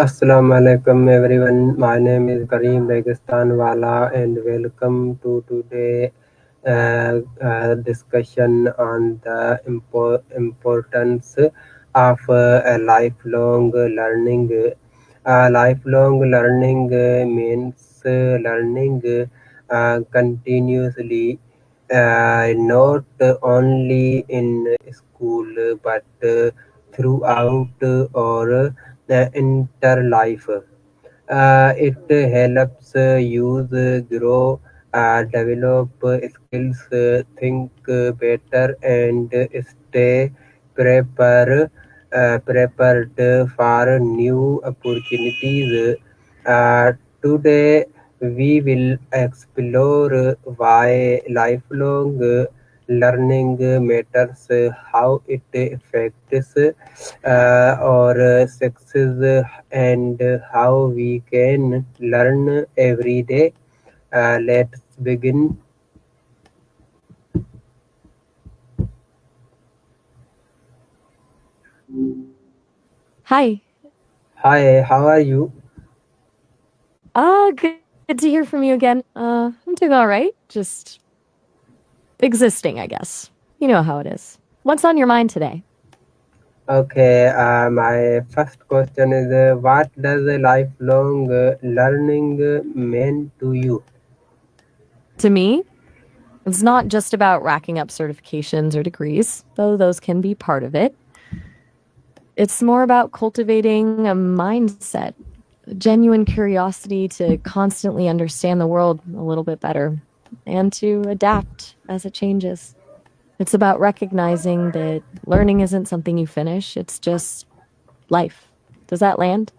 Assalamu alaikum everyone. My name is Kareem Registanwala and welcome to today discussion on the importance of lifelong learning. Lifelong learning means learning continuously, not only in school but throughout our entire life. It helps youth grow, develop skills, think better, and stay prepared for new opportunities. Uh, Today, we will explore why lifelong learning matters, how it affects our success, and how we can learn every day. Let's begin. Hi. Hi, how are you? Good to hear from you again. I'm doing all right. Just existing, I guess. You know how it is. What's on your mind today? Okay, my first question is what does a lifelong learning mean to you? To me, it's not just about racking up certifications or degrees, though those can be part of it. It's more about cultivating a mindset, a genuine curiosity to constantly understand the world a little bit better and to adapt as it changes. It's about recognizing that learning isn't something you finish, it's just life. Does that land?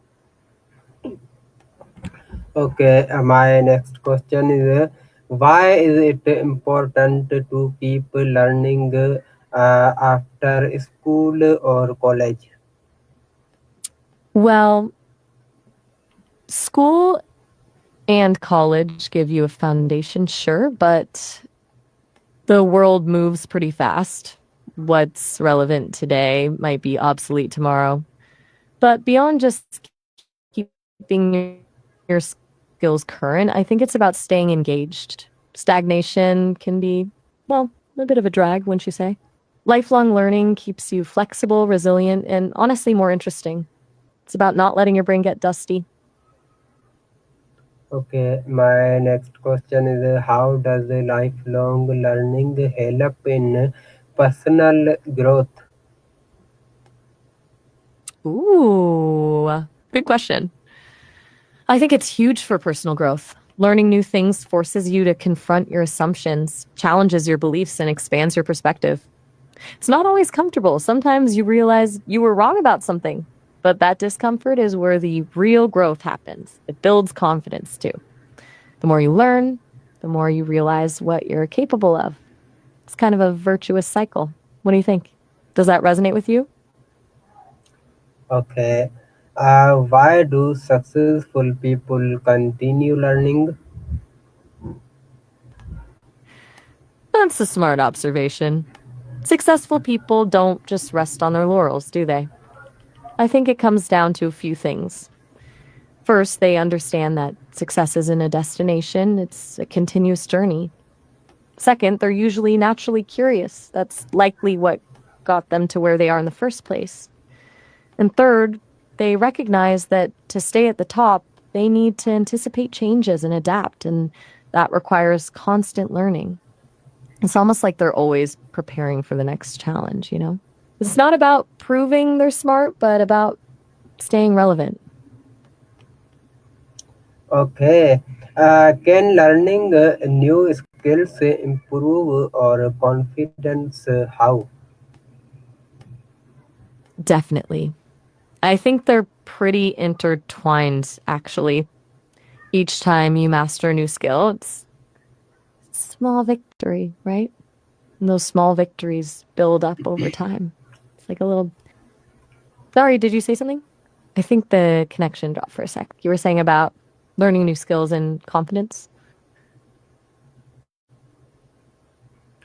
Okay, my next question is why is it important to keep learning after school or college? Well, school and college give you a foundation, sure, but the world moves pretty fast. What's relevant today might be obsolete tomorrow. But beyond just keeping your skills current, I think it's about staying engaged. Stagnation can be, well, a bit of a drag, wouldn't you say? Lifelong learning keeps you flexible, resilient, and honestly more interesting. It's about not letting your brain get dusty. Okay, my next question is how does a lifelong learning help in personal growth? Ooh, good question. I think it's huge for personal growth. Learning new things forces you to confront your assumptions, challenges your beliefs, and expands your perspective. It's not always comfortable. Sometimes you realize you were wrong about something, but that discomfort is where the real growth happens. It builds confidence too. The more you learn, the more you realize what you're capable of. It's kind of a virtuous cycle. What do you think? Does that resonate with you? Okay, why do successful people continue learning? That's a smart observation. Successful people don't just rest on their laurels, do they? I think it comes down to a few things. First, they understand that success isn't a destination, it's a continuous journey. Second, they're usually naturally curious. That's likely what got them to where they are in the first place. And third, they recognize that to stay at the top, they need to anticipate changes and adapt, and that requires constant learning. It's almost like they're always preparing for the next challenge, you know? It's not about proving they're smart, but about staying relevant. Okay, can learning new skills improve our confidence? How? Definitely. I think they're pretty intertwined, actually. Each time you master a new skill, it's a small victory, right? And those small victories build up over time. It's like a little. Sorry, did you say something? I think the connection dropped for a sec. You were saying about learning new skills and confidence?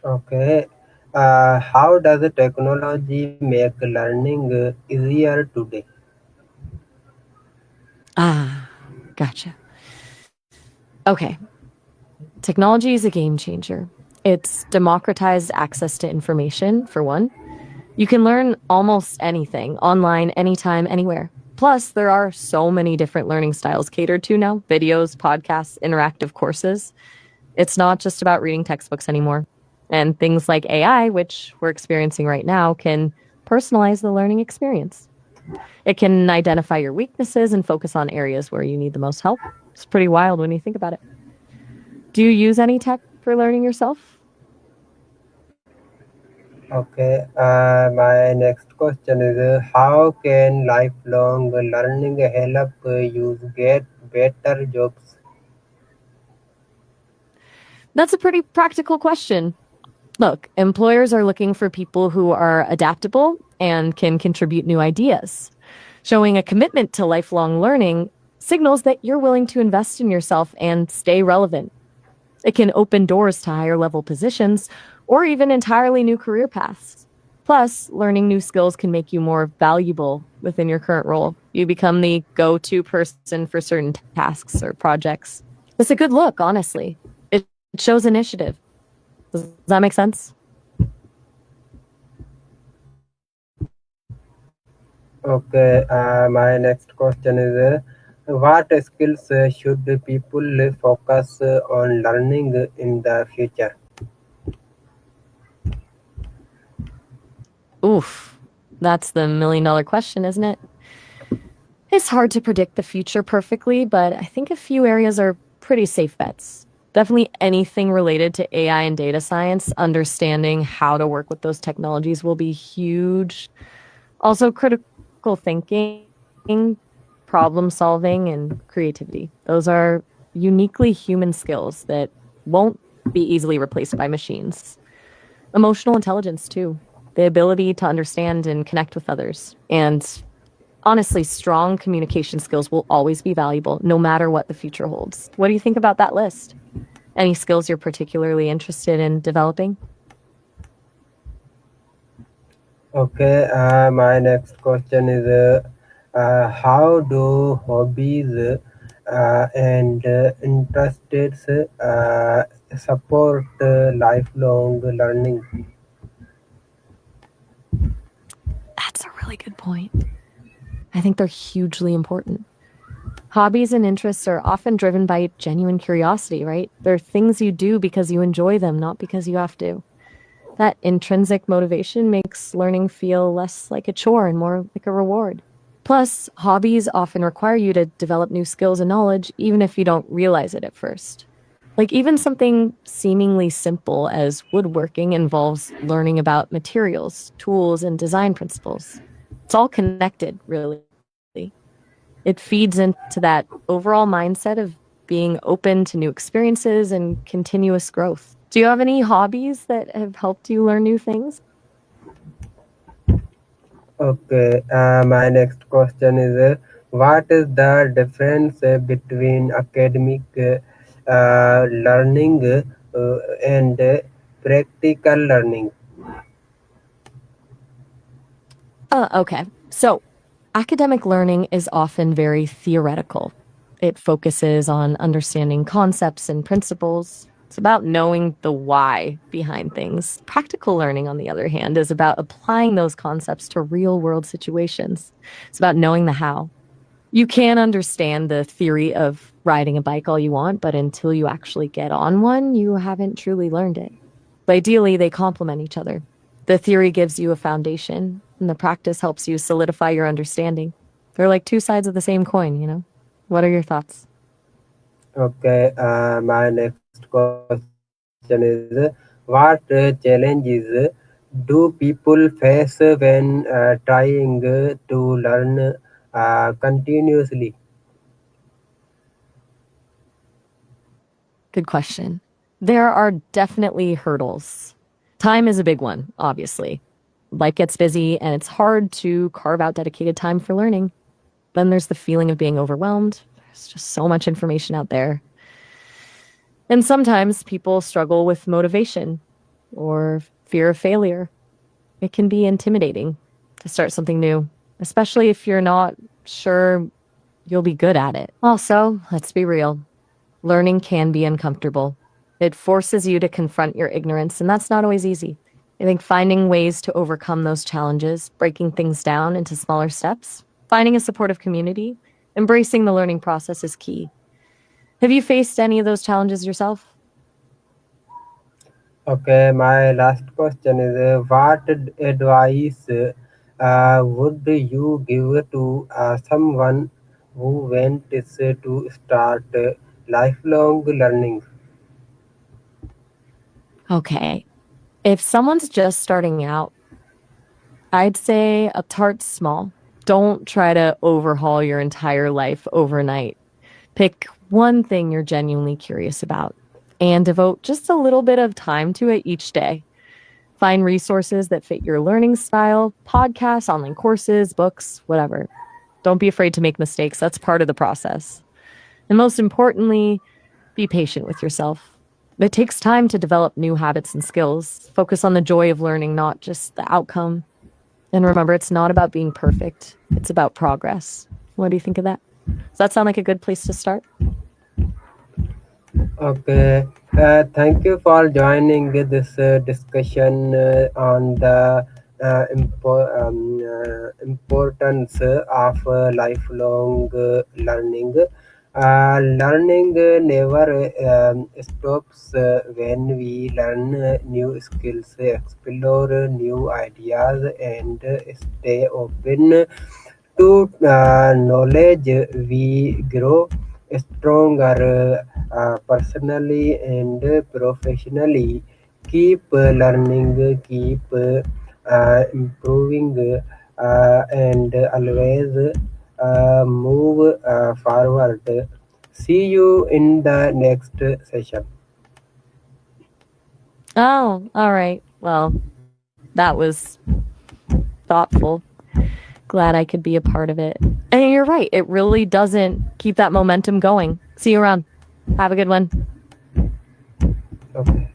Okay, how does technology make learning easier today? Ah, gotcha. Okay. Technology is a game changer. It's democratized access to information, for one. You can learn almost anything online, anytime, anywhere. Plus, there are so many different learning styles catered to now: videos, podcasts, interactive courses. It's not just about reading textbooks anymore. And things like AI, which we're experiencing right now, can personalize the learning experience. It can identify your weaknesses and focus on areas where you need the most help. It's pretty wild when you think about it. Do you use any tech for learning yourself? Okay, my next question is how can lifelong learning help you get better jobs? That's a pretty practical question. Look, employers are looking for people who are adaptable and can contribute new ideas. Showing a commitment to lifelong learning signals that you're willing to invest in yourself and stay relevant. It can open doors to higher level positions or even entirely new career paths. Plus, learning new skills can make you more valuable within your current role. You become the go to person for certain tasks or projects. It's a good look, honestly. It shows initiative. Does that make sense? Okay, my next question is what skills should people focus on learning in the future? Oof, that's the $1 million question, isn't it? It's hard to predict the future perfectly, but I think a few areas are pretty safe bets. Definitely anything related to AI and data science, understanding how to work with those technologies will be huge. Also, critical thinking, problem solving, and creativity. Those are uniquely human skills that won't be easily replaced by machines. Emotional intelligence, too, the ability to understand and connect with others. And honestly, strong communication skills will always be valuable, no matter what the future holds. What do you think about that list? Any skills you're particularly interested in developing? Okay, my next question is how do hobbies and interests support lifelong learning? That's a really good point. I think they're hugely important. Hobbies and interests are often driven by genuine curiosity, right? They're things you do because you enjoy them, not because you have to. That intrinsic motivation makes learning feel less like a chore and more like a reward. Plus, hobbies often require you to develop new skills and knowledge, even if you don't realize it at first. Like, even something seemingly simple as woodworking involves learning about materials, tools, and design principles. It's all connected, really. It feeds into that overall mindset of being open to new experiences and continuous growth. Do you have any hobbies that have helped you learn new things? Okay, my next question is what is the difference between academic learning and practical learning? Okay. So, academic learning is often very theoretical. It focuses on understanding concepts and principles. It's about knowing the why behind things. Practical learning, on the other hand, is about applying those concepts to real world situations. It's about knowing the how. You can understand the theory of riding a bike all you want, but until you actually get on one, you haven't truly learned it. But ideally, they complement each other. The theory gives you a foundation, and the practice helps you solidify your understanding. They're like two sides of the same coin, you know? What are your thoughts? Okay, my next question is what challenges do people face when trying to learn continuously? Good question. There are definitely hurdles. Time is a big one, obviously. Life gets busy, and it's hard to carve out dedicated time for learning. Then there's the feeling of being overwhelmed. There's just so much information out there. And sometimes people struggle with motivation or fear of failure. It can be intimidating to start something new, especially if you're not sure you'll be good at it. Also, let's be real. Learning can be uncomfortable. It forces you to confront your ignorance, and that's not always easy. I think finding ways to overcome those challenges, breaking things down into smaller steps, finding a supportive community, embracing the learning process is key. Have you faced any of those challenges yourself? Okay, my last question is what advice would you give to someone who wants to start lifelong learning? Okay. If someone's just starting out, I'd say start small. Don't try to overhaul your entire life overnight. Pick one thing you're genuinely curious about and devote just a little bit of time to it each day. Find resources that fit your learning style, podcasts, online courses, books, whatever. Don't be afraid to make mistakes. That's part of the process. And most importantly, be patient with yourself. It takes time to develop new habits and skills. Focus on the joy of learning, not just the outcome. And remember, it's not about being perfect, it's about progress. What do you think of that? Does that sound like a good place to start? Okay, thank you for joining this discussion on the importance of lifelong learning. Learning never stops when we learn new skills, explore new ideas, and stay open to knowledge. We grow stronger personally and professionally. Keep learning, keep improving, and always move forward. See you in the next session. Oh, all right. Well, that was thoughtful. Glad I could be a part of it. And you're right, it really doesn't keep that momentum going. See you around. Have a good one. Okay.